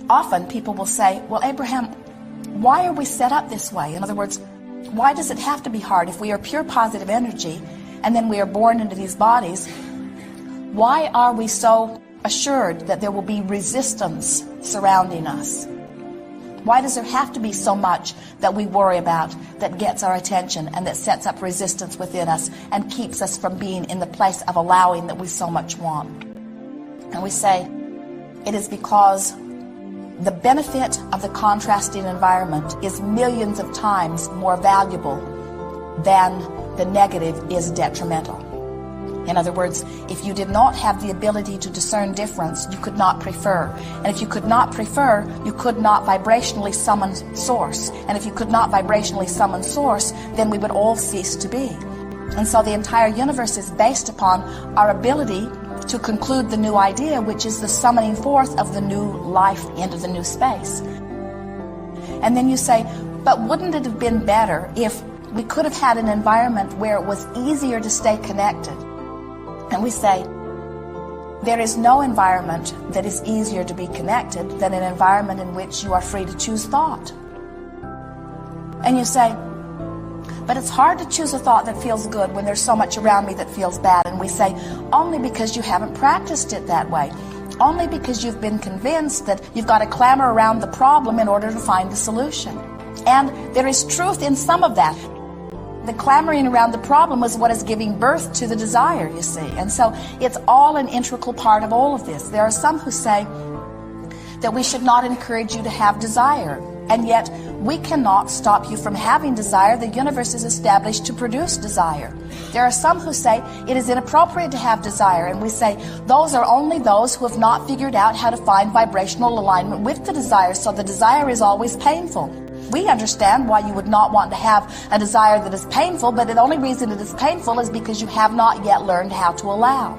often people will say, well, Abraham, why are we set up this way? In other words, why does it have to be hard? If we are pure positive energy and then we are born into these bodies, why are we so assured that there will be resistance surrounding us? Why does there have to be so much that we worry about that gets our attention and that sets up resistance within us and keeps us from being in the place of allowing that we so much want? And we say, it is because the benefit of the contrasting environment is millions of times more valuable than the negative is detrimental. In other words, if you did not have the ability to discern difference, you could not prefer. And if you could not prefer, you could not vibrationally summon source. And if you could not vibrationally summon source, then we would all cease to be. And so the entire universe is based upon our ability to conclude the new idea, which is the summoning forth of the new life into the new space. And then you say, but wouldn't it have been better if we could have had an environment where it was easier to stay connected? And we say, there is no environment that is easier to be connected than an environment in which you are free to choose thought. And you say, but it's hard to choose a thought that feels good when there's so much around me that feels bad. And we say, only because you haven't practiced it that way. Only because you've been convinced that you've got to clamor around the problem in order to find the solution. And there is truth in some of that. The clamoring around the problem is what is giving birth to the desire, you see. And so it's all an integral part of all of this. There are some who say that we should not encourage you to have desire. And yet we cannot stop you from having desire. The universe is established to produce desire. There are some who say it is inappropriate to have desire. And we say those are only those who have not figured out how to find vibrational alignment with the desire. So the desire is always painful. We understand why you would not want to have a desire that is painful, but the only reason it is painful is because you have not yet learned how to allow.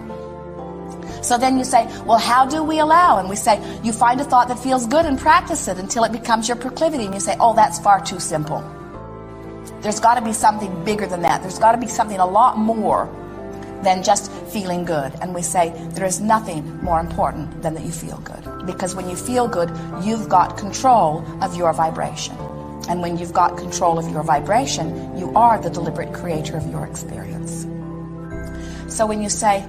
So then you say, well, how do we allow? And we say, you find a thought that feels good and practice it until it becomes your proclivity. And you say, oh, that's far too simple. There's got to be something bigger than that. There's got to be something a lot more than just feeling good. And we say, there is nothing more important than that you feel good. Because when you feel good, you've got control of your vibration. And when you've got control of your vibration, you are the deliberate creator of your experience. So when you say,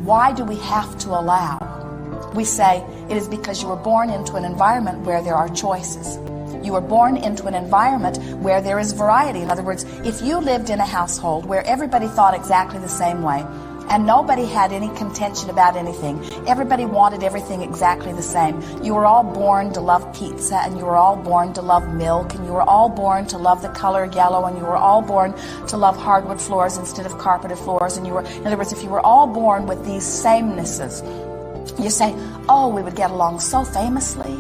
why do we have to allow? We say, it is because you were born into an environment where there are choices. You were born into an environment where there is variety. In other words, if you lived in a household where everybody thought exactly the same way, and nobody had any contention about anything, everybody wanted everything exactly the same. You were all born to love pizza, and you were all born to love milk, and you were all born to love the color yellow, and you were all born to love hardwood floors instead of carpeted floors. And you were, in other words, if you were all born with these samenesses, you say, oh, we would get along so famously.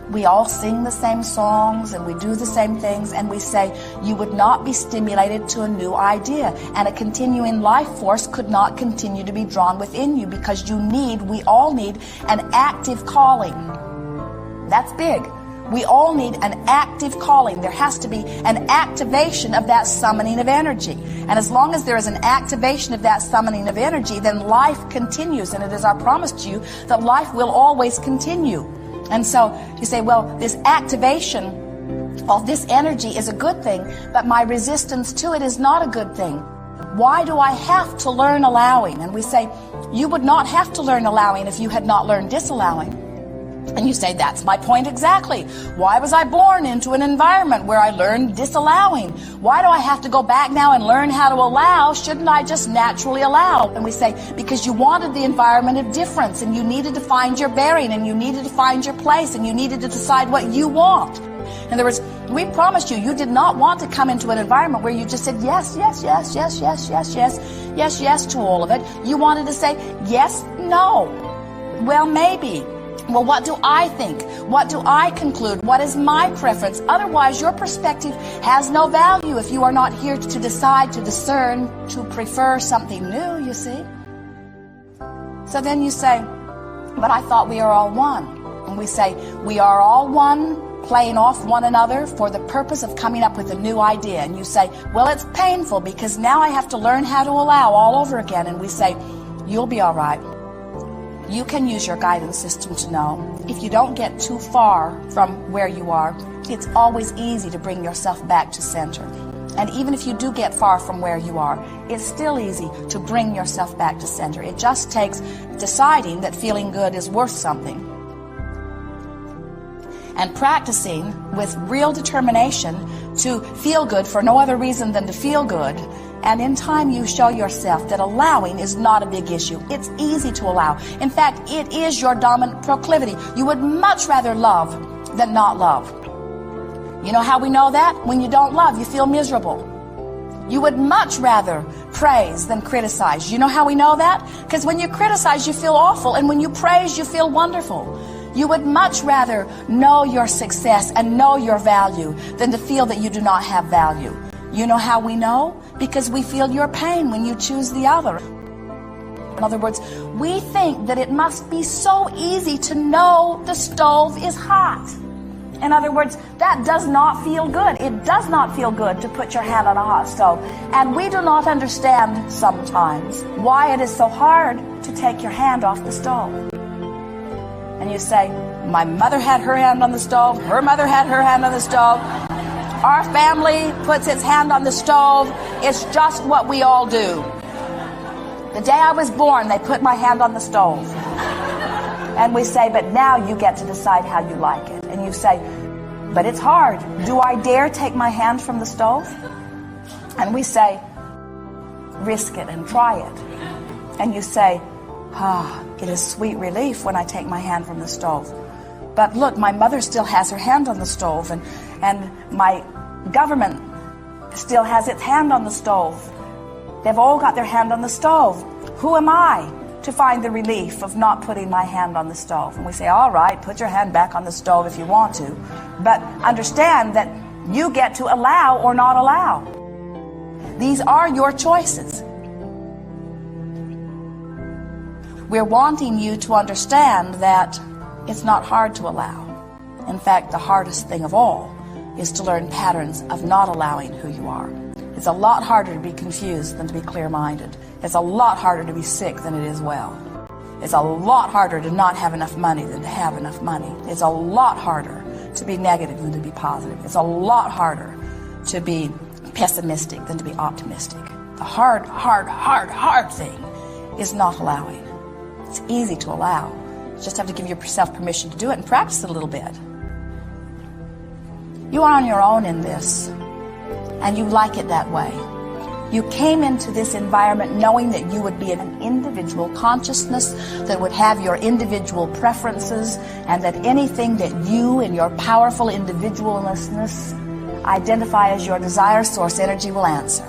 We all sing the same songs and we do the same things, and we say you would not be stimulated to a new idea, and a continuing life force could not continue to be drawn within you, because we all need an active calling. That's big. We all need an active calling. There has to be an activation of that summoning of energy. And as long as there is an activation of that summoning of energy, then life continues. And it is our promise to you that life will always continue. And so you say, well, this activation of this energy is a good thing, but my resistance to it is not a good thing. Why do I have to learn allowing? And we say, you would not have to learn allowing if you had not learned disallowing. And you say, that's my point exactly. Why was I born into an environment where I learned disallowing? Why do I have to go back now and learn how to allow? Shouldn't I just naturally allow? And we say, because you wanted the environment of difference, and you needed to find your bearing, and you needed to find your place, and you needed to decide what you want. In other words, we promised you did not want to come into an environment where you just said yes, yes, yes, yes, yes, yes, yes, yes, yes to all of it. You wanted to say yes, no, well, maybe. Well, what do I think? What do I conclude? What is my preference? Otherwise, your perspective has no value if you are not here to decide, to discern, to prefer something new, you see. So then you say, but I thought we are all one. And we say, we are all one, playing off one another for the purpose of coming up with a new idea. And you say, well, it's painful because now I have to learn how to allow all over again. And we say, you'll be all right. you can use your guidance system to know if you don't get too far from where you are, it's always easy to bring yourself back to center. And even if you do get far from where you are, it's still easy to bring yourself back to center. It just takes deciding that feeling good is worth something. And practicing with real determination to feel good for no other reason than to feel good. And in time you show yourself that allowing is not a big issue. It's easy to allow. In fact, it is your dominant proclivity. You would much rather love than not love. You know how we know that? When you don't love, you feel miserable. You would much rather praise than criticize. You know how we know that? Because when you criticize, you feel awful. And when you praise, you feel wonderful. You would much rather know your success and know your value than to feel that you do not have value. You know how we know? Because we feel your pain when you choose the other. In other words, we think that it must be so easy to know the stove is hot. In other words, that does not feel good. It does not feel good to put your hand on a hot stove. And we do not understand sometimes why it is so hard to take your hand off the stove. And you say, my mother had her hand on the stove, her mother had her hand on the stove. Our family puts its hand on the stove. It's just what we all do. The day I was born, they put my hand on the stove. And we say, but now you get to decide how you like it. And you say, but it's hard. Do I dare take my hand from the stove? And we say, risk it and try it. And you say, it is sweet relief when I take my hand from the stove. But look, my mother still has her hand on the stove, and my government still has its hand on the stove. They've all got their hand on the stove. Who am I to find the relief of not putting my hand on the stove? And we say, all right, put your hand back on the stove if you want to. But understand that you get to allow or not allow. These are your choices. We're wanting you to understand that it's not hard to allow. In fact, the hardest thing of all is to learn patterns of not allowing who you are. It's a lot harder to be confused than to be clear-minded. It's a lot harder to be sick than it is well. It's a lot harder to not have enough money than to have enough money. It's a lot harder to be negative than to be positive. It's a lot harder to be pessimistic than to be optimistic. The hard thing is not allowing. It's easy to allow. You just have to give yourself permission to do it and practice it a little bit. You are on your own in this, and you like it that way. You came into this environment knowing that you would be an individual consciousness that would have your individual preferences, and that anything that you in your powerful individualness identify as your desire source energy will answer.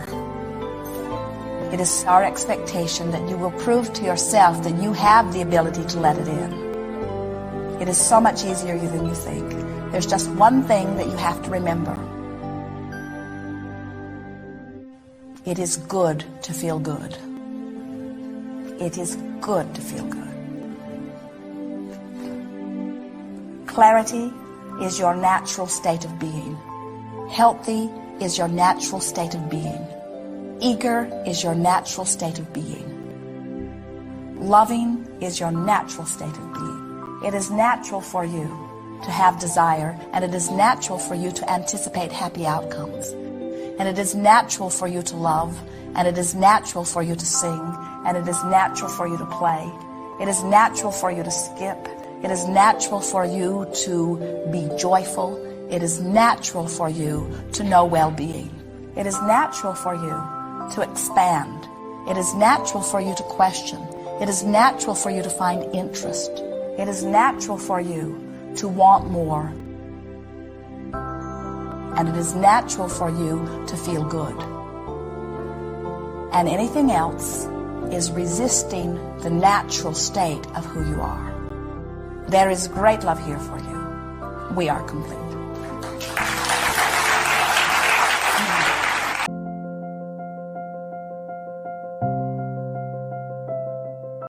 It is our expectation that you will prove to yourself that you have the ability to let it in. It is so much easier than you think. There's just one thing that you have to remember. It is good to feel good. It is good to feel good. Clarity is your natural state of being. Healthy is your natural state of being. Eager is your natural state of being. Loving is your natural state of being. It is natural for you to have desire, and it is natural for you to anticipate happy outcomes. And it is natural for you to love, and it is natural for you to sing, and it is natural for you to play. It is natural for you to skip. It is natural for you to be joyful. It is natural for you to know well-being. It is natural for you to expand. It is natural for you to question. It is natural for you to find interest. It is natural for you to want more. And it is natural for you to feel good. And anything else is resisting the natural state of who you are. There is great love here for you. We are complete.